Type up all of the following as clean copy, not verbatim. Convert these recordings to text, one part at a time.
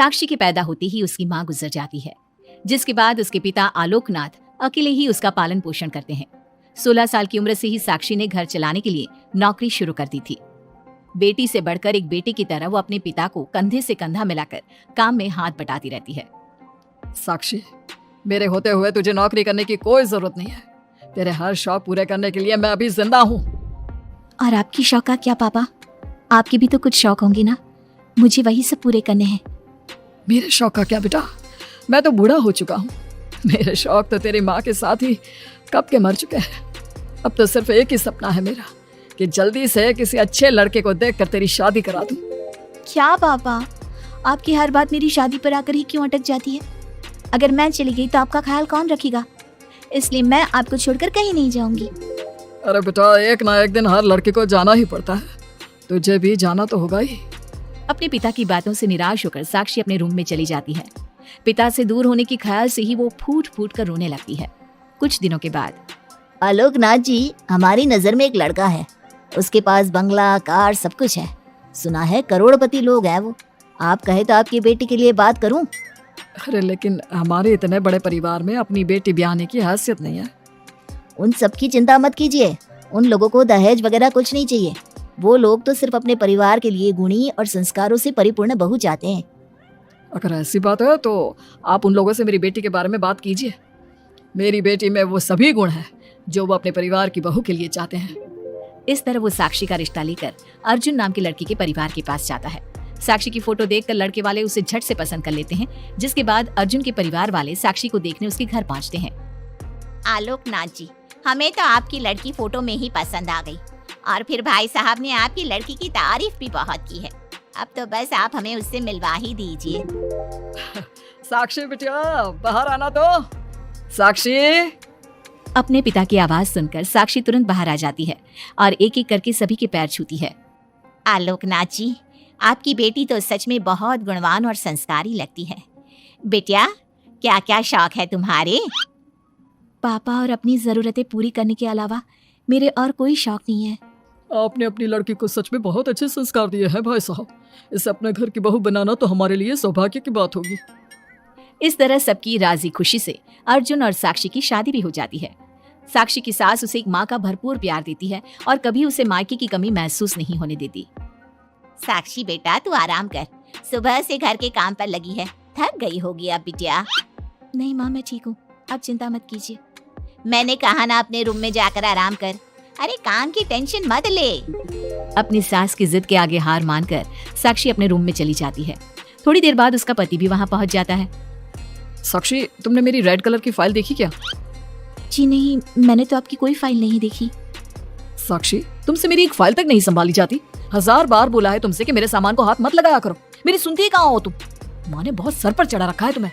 साक्षी के पैदा होते ही उसकी माँ गुजर जाती है, जिसके बाद उसके पिता आलोकनाथ अकेले ही उसका पालन पोषण करते हैं। 16 साल की उम्र से ही साक्षी ने घर चलाने के लिए नौकरी शुरू कर दी थी। बेटी से बढ़कर एक बेटी की तरह वो अपने पिता को कंधे से कंधा मिलाकर काम में हाथ बटाती रहती है। साक्षी, मेरे होते हुए तुझे नौकरी करने की कोई जरूरत नहीं है। तेरे हर शौक पूरे करने के लिए मैं अभी जिंदा हूँ। और आपकी शौक का क्या पापा? आपके भी तो कुछ शौक होंगे ना, मुझे वही सब पूरे करने हैं। मेरे शौक का क्या बेटा, मैं तो बूढ़ा हो चुका हूँ। मेरे शौक तो तेरी माँ के साथ ही कब के मर चुके हैं। अब तो सिर्फ एक ही सपना है मेरा कि जल्दी से किसी अच्छे लड़के को देखकर तेरी शादी करा दूं। क्या पापा, आपकी हर बात मेरी शादी पर आकर ही क्यों अटक जाती है? अगर मैं चली गई तो आपका ख्याल कौन रखेगा? इसलिए मैं आपको छोड़कर कहीं नहीं जाऊंगी। अरे बेटा, एक ना एक दिन हर लड़के को जाना ही पड़ता है, तुझे भी जाना तो होगा ही। अपने पिता की बातों से निराश होकर साक्षी अपने रूम में चली जाती है। पिता से दूर होने के ख्याल से ही वो फूट फूट कर रोने लगती है। कुछ दिनों के बाद, आलोकनाथ जी, हमारी नजर में एक लड़का है। उसके पास बंगला, कार, सब कुछ है। सुना है करोड़पति लोग हैं वो। आप कहे तो आपकी बेटी के लिए बात करूं? अरे लेकिन हमारे इतने बड़े परिवार में अपनी बेटी ब्याहने की हैसियत नहीं है। उन सब की चिंता मत कीजिए। उन लोगों को दहेज वगैरह कुछ नहीं चाहिए। वो लोग तो सिर्फ अपने परिवार के लिए गुणी और संस्कारों से परिपूर्ण बहू चाहते हैं। अगर ऐसी बात है तो आप उन लोगों से मेरी बेटी के बारे में बात कीजिए। मेरी बेटी में वो सभी गुण हैं जो वो अपने परिवार की बहू के लिए चाहते हैं। इस तरह वो साक्षी का रिश्ता लेकर अर्जुन नाम के लड़के के परिवार के पास जाता है। साक्षी की फोटो देखकर लड़के वाले उसे झट से पसंद कर लेते हैं, जिसके बाद अर्जुन के परिवार वाले साक्षी को देखने उसके घर पहुंचते हैं। आलोकनाथ जी, हमें तो आपकी लड़की फोटो में ही पसंद आ गई और फिर भाई साहब ने आपकी लड़की की तारीफ भी बहुत की है। अब तो बस आप हमें उससे मिलवा ही दीजिए। साक्षी बिटिया, बाहर आना तो। साक्षी। अपने पिता की आवाज सुनकर साक्षी तुरंत बाहर आ जाती है और एक एक करके सभी के पैर छूती है। आलोकनाथ जी, आपकी बेटी तो सच में बहुत गुणवान और संस्कारी लगती है। बेटिया, क्या क्या शौक है तुम्हारे? पापा, और अपनी जरूरतें पूरी करने के अलावा मेरे और कोई शौक नहीं है। आपने अपनी लड़की को सच में बहुत अच्छे संस्कार दिए हैं भाई साहब। इसे अपने घर की बहू बनाना तो हमारे लिए सौभाग्य की बात होगी। इस तरह सबकी राजी खुशी से अर्जुन और साक्षी की शादी भी हो जाती है। साक्षी की सास उसे एक माँ का भरपूर प्यार देती है और कभी उसे मायके की कमी महसूस नहीं होने देती। साक्षी बेटा, तू आराम कर। सुबह से घर के काम पर लगी है, थक गई होगी अब बिटिया। नहीं माँ, मैं ठीक हूँ, आप चिंता मत कीजिए। मैंने कहा ना अपने रूम में जाकर आराम कर। अरे काम की टेंशन मत ले। अपनी सास की जिद के आगे हार मानकर साक्षी अपने रूम में चली जाती है। थोड़ी देर बाद उसका पति भी वहाँ पहुँच जाता है। साक्षी, तुमने मेरी रेड कलर की फाइल देखी क्या? जी नहीं, मैंने तो आपकी कोई फाइल नहीं देखी। साक्षी, तुमसे मेरी एक फाइल तक नहीं संभाली जाती। 1000 बार बोला है तुमसे कि मेरे सामान को हाथ मत लगाया करो। मेरी सुनती ही कहाँ हो तुम? माँ ने बहुत सर पर चढ़ा रखा है तुम्हें।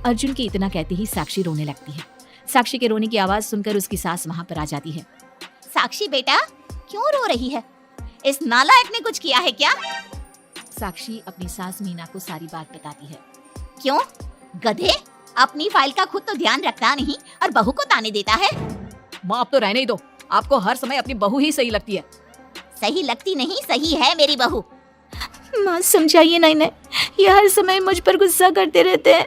अर्जुन के इतना कहते ही साक्षी रोने लगती है। साक्षी के रोने की आवाज सुनकर उसकी सास वहाँ पर आ जाती है। साक्षी बेटा, क्यों रो रही है? इस नालायक ने कुछ किया है क्या? साक्षी अपनी सास मीना को सारी बात बताती है। क्यों गधे, अपनी फाइल का खुद तो ध्यान रखता नहीं और बहू को ताने देता है। माँ, आप तो रहने ही दो। आपको हर समय अपनी बहू ही सही लगती है। सही लगती नहीं, सही है मेरी बहू। माँ समझाइए ना इन्हें, ये हर समय मुझ पर गुस्सा करते रहते हैं।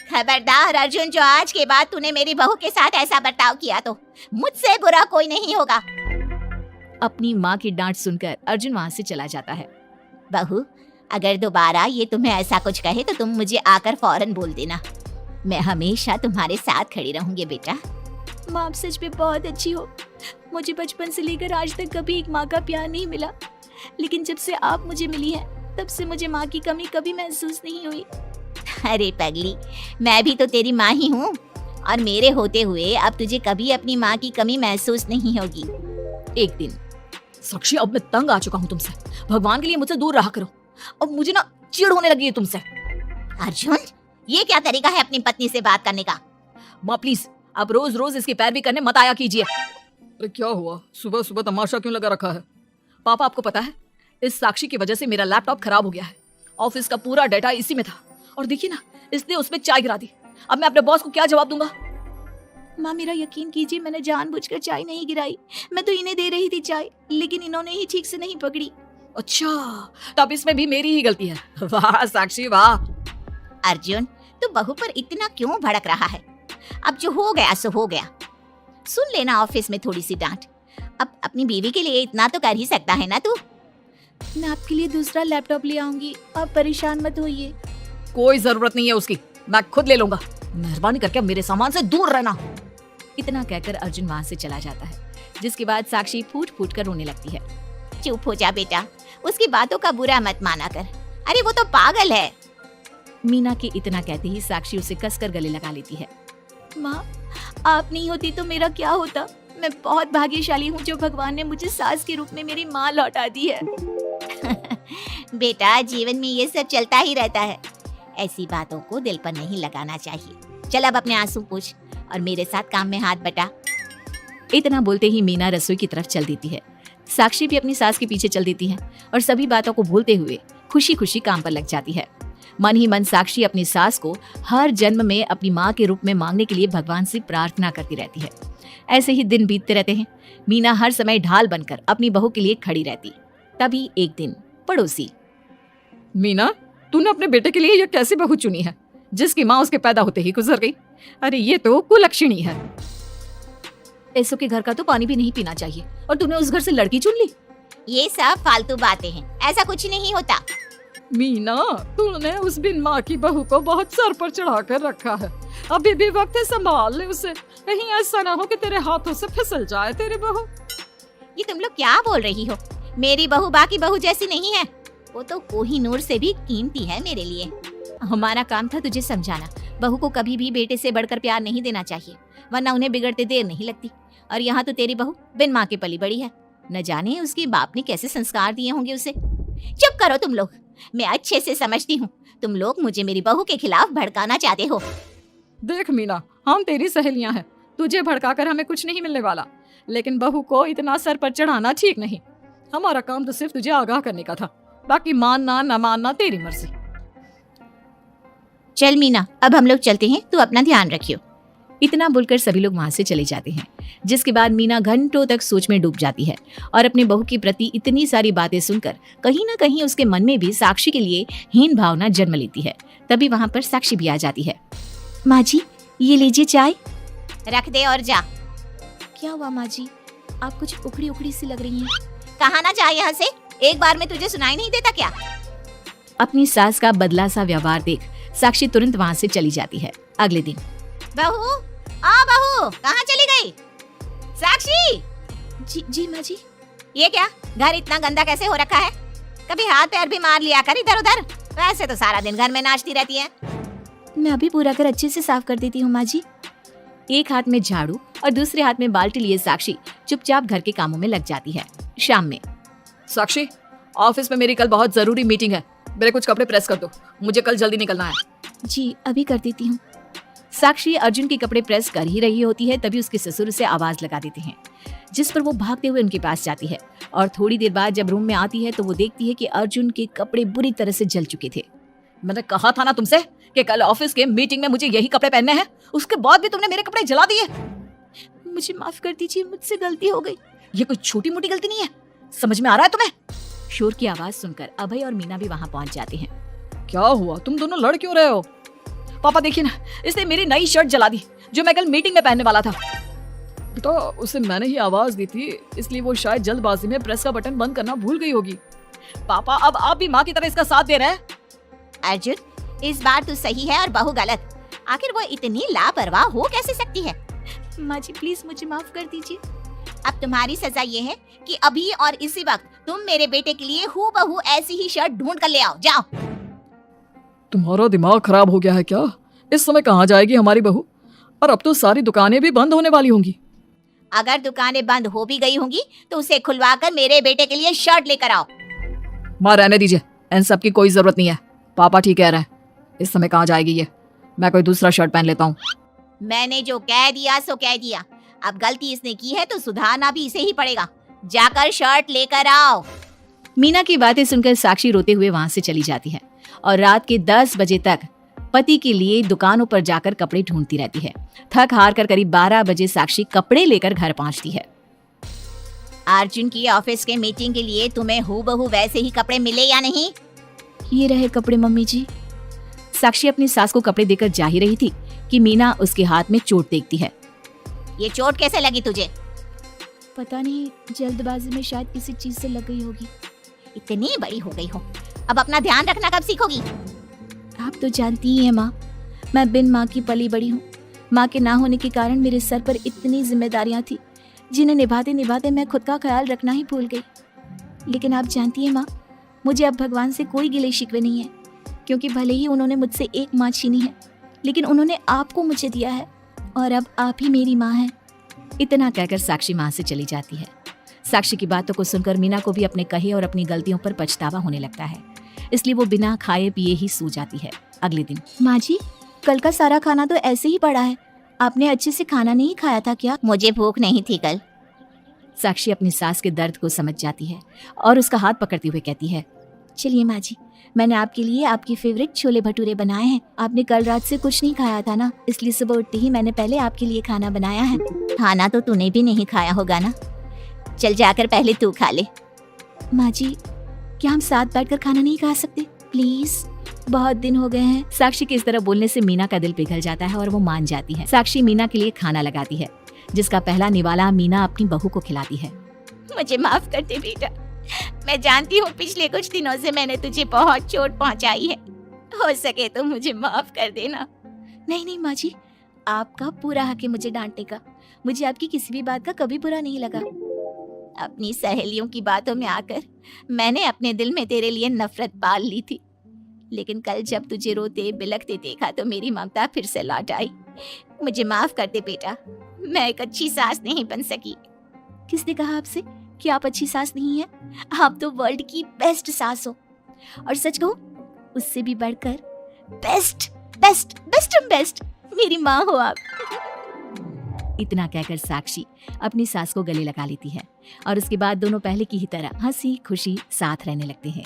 खबरदार अर्जुन, जो आज के बाद तूने मेरी बहू के साथ ऐसा बर्ताव किया तो मुझसे बुरा कोई नहीं होगा। अपनी माँ की डांट सुनकर अर्जुन वहाँ से चला जाता है। बहू, अगर दोबारा ये तुम्हें ऐसा कुछ कहे तो तुम मुझे आकर फौरन बोल देना। मैं हमेशा तुम्हारे साथ खड़ी रहूंगी बेटा। माँ, आप सच में बहुत अच्छी हो। मुझे बचपन से लेकर आज तक कभी एक माँ का प्यार नहीं मिला, लेकिन जब से आप मुझे मिली हैं, तब से मुझे माँ की कमी कभी महसूस नहीं हुई। अरे पगली, मैं भी तो तेरी माँ ही हूँ और मेरे होते हुए अब तुझे कभी अपनी माँ की कमी महसूस नहीं होगी। एक दिन, साक्षी, अब मैं तंग आ चुका हूँ तुमसे। भगवान के लिए मुझसे दूर रहा करो। अब मुझे ना चिढ़ होने लगी है तुमसे। अर्जुन, ये क्या तरीका है अपनी पत्नी से बात करने का? माँ प्लीज, आप रोज रोज इसके पैर भी करने मत आया कीजिए। अरे क्या हुआ? सुबह सुबह तमाशा क्यों लगा रखा है? पापा, आपको पता है, इस साक्षी की वजह से मेरा लैपटॉप खराब हो गया है। ऑफिस का पूरा डाटा इसी में था और देखिए ना, इसने उसमें चाय गिरा दी। अब मैं अपने बॉस को क्या जवाब दूंगा? माँ, मेरा यकीन कीजिए, मैंने जानबूझकर चाय नहीं गिराई। मैं तो इन्हें दे रही थी चाय, लेकिन इन्होंने ही ठीक से नहीं पकड़ी। अच्छा, तब इसमें भी मेरी ही गलती है। वाह साक्षी वाह। अर्जुन, तू बहू पर इतना क्यों भड़क रहा है? अब जो हो गया सो हो गया। सुन लेना ऑफिस में थोड़ी सी डांट। अब अपनी बीवी के लिए इतना तो कर ही सकता है ना तू। मैं आपके लिए दूसरा लैपटॉप ले आऊंगी, आप परेशान मत होइए। कोई जरूरत नहीं है उसकी, मैं खुद ले लूंगा। मेहरबानी करके मेरे सामान से दूर रहना। इतना कहकर अर्जुन वहां से चला जाता है, जिसके बाद साक्षी फूट फूट कर रोने लगती है। चुप हो जा बेटा, उसकी बातों का बुरा मत माना कर। अरे वो तो पागल है। मीना के इतना कहते ही साक्षी उसे कसकर गले लगा लेती है। माँ, आप नहीं होती तो मेरा क्या होता? मैं बहुत भाग्यशाली हूँ जो भगवान ने मुझे सास के रूप में मेरी माँ लौटा दी है। बेटा, जीवन में ये सब चलता ही रहता है, ऐसी बातों को दिल पर नहीं लगाना चाहिए। चल अब अपने आंसू पोंछ और मेरे साथ काम में हाथ बटा। इतना बोलते ही मीना रसोई की तरफ चल देती है। साक्षी भी अपनी सास के पीछे चल देती है और सभी बातों को भूलते हुए खुशी खुशी काम पर लग जाती है। मन ही मन साक्षी अपनी सास को हर जन्म में अपनी माँ के रूप में मांगने के लिए भगवान से प्रार्थना करती रहती है। ऐसे ही दिन बीतते रहते हैं। मीना हर समय ढाल बनकर अपनी बहू के लिए खड़ी रहती। तभी एक दिन पड़ोसी, मीना, तूने अपने बेटे के लिए यह कैसी बहू चुनी है जिसकी माँ उसके पैदा होते ही गुजर गई? अरे ये तो कुलक्षणी है। ऐसो के घर का तो पानी भी नहीं पीना चाहिए और तूने उस घर से लड़की चुन ली। ये सब फालतू बातें हैं, ऐसा कुछ नहीं होता। मीना, तूने उस बिन माँ की बहू को बहुत सर पर चढ़ा कर रखा है। अभी भी वक्त है, संभाल ले उसे। कहीं ऐसा ना हो कि तेरे हाथों से फिसल जाए तेरी बहू। ये तुम लोग क्या बोल रही हो? मेरी बहू बाकी बहू जैसी नहीं है, वो तो कोहिनूर से भी कीमती है मेरे लिए। हमारा काम था तुझे समझाना। बहू को कभी भी बेटे से बढ़कर प्यार नहीं देना चाहिए, वरना उन्हें बिगड़ते देर नहीं लगती। और यहाँ तो तेरी बहू बिन माँ के पली बड़ी है। न जाने उसके बाप ने कैसे संस्कार दिए होंगे उसे। चुप करो तुम लोग, मैं अच्छे से समझती हूँ तुम लोग मुझे मेरी बहू के खिलाफ भड़काना चाहते हो। देख मीना, हम तेरी सहेलियां हैं, तुझे भड़काकर हमें कुछ नहीं मिलने वाला, लेकिन बहू को इतना सर पर चढ़ाना ठीक नहीं। हमारा काम तो सिर्फ तुझे आगाह करने का था, बाकी मानना न मानना तेरी मर्जी। चल मीना, अब हम लोग चलते हैं, तू अपना ध्यान रखियो। इतना बोलकर सभी लोग वहां से चले जाते हैं, जिसके बाद मीना घंटों तक सोच में डूब जाती है और अपने बहू के प्रति इतनी सारी बातें सुनकर कहीं ना कहीं उसके मन में भी साक्षी के लिए हीन भावना जन्म लेती है। तभी वहां पर साक्षी भी आ जाती है। माँ जी, ये लीजिए चाय। रख दे और जा। क्या हुआ माँ जी, आप कुछ उखड़ी उखड़ी सी लग रही हैं। कहाँ ना जा यहाँ से, एक बार में तुझे सुनाई नहीं देता क्या? अपनी सास का बदला सा व्यवहार देख साक्षी तुरंत वहां से चली जाती है। अगले दिन, बहू, बहू कहाँ चली गई? साक्षी! जी माँ जी। ये क्या, घर इतना गंदा कैसे हो रखा है? कभी हाथ पैर भी मार लिया कर इधर उधर, वैसे तो सारा दिन घर में नाचती रहती है। मैं अभी पूरा घर अच्छे से साफ कर देती हूँ माँ जी। एक हाथ में झाड़ू और दूसरे हाथ में बाल्टी लिए साक्षी चुपचाप घर के कामों में लग जाती है। शाम में, साक्षी, ऑफिस में मेरी कल बहुत जरूरी मीटिंग है, मेरे कुछ कपड़े प्रेस कर दो, मुझे कल जल्दी निकलना है। जी अभी कर देती हूँ। साक्षी अर्जुन के कपड़े प्रेस कर ही रही होती है, तभी उसके ससुर उसे आवाज लगा देते हैं, जिस पर वो भागते हुए उनके पास जाती है। और थोड़ी देर बाद जब रूम में आती है तो वो देखती है कि अर्जुन के कपड़े बुरी तरह से जल चुके थे। मैंने कहा था ना तुमसे कि कल ऑफिस के मीटिंग में मुझे यही कपड़े पहनने हैं, उसके बाद भी तुमने मेरे कपड़े जला दिए। मुझे माफ कर दीजिए, मुझसे गलती हो गई। ये कोई छोटी मोटी गलती नहीं है, समझ में आ रहा है तुम्हें? शोर की आवाज सुनकर अभय और मीना भी वहां पहुंच जाते हैं। क्या हुआ, तुम दोनों लड़ क्यों रहे हो? पापा देखिए ना, इसने मेरी नई शर्ट जला दी जो मैं कल मीटिंग में पहनने वाला था। बेटा, उसे मैंने ही आवाज दी थी, इसलिए वो शायद जल्दबाजी में प्रेस का बटन बंद करना भूल गई होगी। पापा, अब आप भी माँ की तरह इसका साथ दे रहे हैं। अर्जुन, इस बार तू सही है और बहू गलत। आखिर वो इतनी लापरवाह हो कैसे सकती है? माँ जी प्लीज मुझे माफ कर दीजिए। अब तुम्हारी सजा ये है कि अभी और इसी वक्त तुम मेरे बेटे के लिए हूबहू ऐसी ही शर्ट ढूंढ कर ले आओ। जाओ। तुम्हारा दिमाग खराब हो गया है क्या? इस समय कहाँ जाएगी हमारी बहू? और अब तो सारी दुकानें भी बंद होने वाली होंगी। अगर दुकानें बंद हो भी गई होंगी तो उसे खुलवाकर मेरे बेटे के लिए शर्ट लेकर आओ। माँ रहने दीजिए, इन सब की कोई जरूरत नहीं है। पापा ठीक कह रहे हैं, इस समय कहाँ जाएगी ये? मैं कोई दूसरा शर्ट पहन लेता हूँ। मैंने जो कह दिया सो कह दिया। अब गलती इसने की है तो सुधारना भी इसे ही पड़ेगा। जाकर शर्ट लेकर आओ। मीना की बातें सुनकर साक्षी रोते हुए वहां से चली जाती है और रात के 10 बजे तक पति के लिए दुकानों पर जाकर कपड़े ढूंढती रहती है। थक हार कर करीब 12 बजे साक्षी कपड़े लेकर घर पहुंचती है। अर्जुन की ऑफिस के मीटिंग के लिए तुम्हें हूबहू वैसे ही कपड़े मिले या नहीं? ये रहे कपड़े मम्मी जी। साक्षी अपनी सास को कपड़े देकर जा ही रही थी कि मीना उसके हाथ में चोट देखती है। ये चोट कैसे लगी तुझे? पता नहीं, जल्दबाजी में शायद किसी चीज से लग गई होगी। इतनी बड़ी हो गई हो, अब अपना ध्यान रखना कब सीखोगी? आप तो जानती ही हैं माँ, मैं बिन माँ की पली बड़ी हूँ। माँ के ना होने के कारण मेरे सर पर इतनी जिम्मेदारियाँ थी जिन्हें निभाते निभाते मैं खुद का ख्याल रखना ही भूल गई। लेकिन आप जानती हैं माँ, मुझे अब भगवान से कोई गिले शिकवे नहीं है, क्योंकि भले ही उन्होंने मुझसे एक माँ छीनी है, लेकिन उन्होंने आपको मुझे दिया है और अब आप ही मेरी माँ हैं। इतना कहकर साक्षी माँ से चली जाती है। साक्षी की बातों को सुनकर मीना को भी अपने कहे और अपनी गलतियों पर पछतावा होने लगता है, इसलिए वो बिना खाए पिए ही सो जाती है। अगले दिन, माँ जी, कल का सारा खाना तो ऐसे ही पड़ा है, आपने अच्छे से खाना नहीं खाया था क्या? मुझे भूख नहीं थी कल। साक्षी अपनी सास के दर्द को समझ जाती है और उसका हाथ पकड़ते हुए कहती है, चलिए माँ जी, मैंने आपके लिए आपकी फेवरेट छोले भटूरे बनाए हैं। आपने कल रात से कुछ नहीं खाया था ना, इसलिए सुबह उठते ही मैंने पहले आपके लिए खाना बनाया है। खाना तो तूने भी नहीं खाया होगा ना, चल जाकर पहले तू खा ले। माँ जी, क्या हम साथ बैठकर खाना नहीं खा सकते प्लीज? बहुत दिन हो गए हैं। साक्षी के इस तरह बोलने से मीना का दिल पिघल जाता है और वो मान जाती है। साक्षी मीना के लिए खाना लगाती है, जिसका पहला निवाला मीना अपनी बहू को खिलाती है। मुझे माफ कर दे बेटा, मैं जानती हूँ पिछले कुछ दिनों से मैंने तुझे बहुत चोट पहुँचाई है, हो सके तो मुझे माफ कर देना। नहीं नहीं माँ जी, आपका पूरा हक है मुझे डांटने का। मुझे आपकी किसी भी बात का कभी बुरा नहीं लगा। अपनी सहेलियों की बातों में आकर मैंने अपने दिल में तेरे लिए नफरत पाल ली थी, लेकिन कल जब तुझे रोते बिलखते देखा तो मेरी ममता फिर से लौट आई। मुझे माफ कर दे बेटा, मैं एक अच्छी सास नहीं बन सकी। किसने कहा आपसे कि आप अच्छी सास नहीं हैं? आप तो वर्ल्ड की बेस्ट सास हो, और सच कहूं उससे भी बढ़कर बेस्ट बेस्ट बेस्ट बेस्ट मेरी माँ हो आप। इतना कहकर साक्षी अपनी सास को गले लगा लेती है और उसके बाद दोनों पहले की ही तरह हंसी खुशी साथ रहने लगते हैं।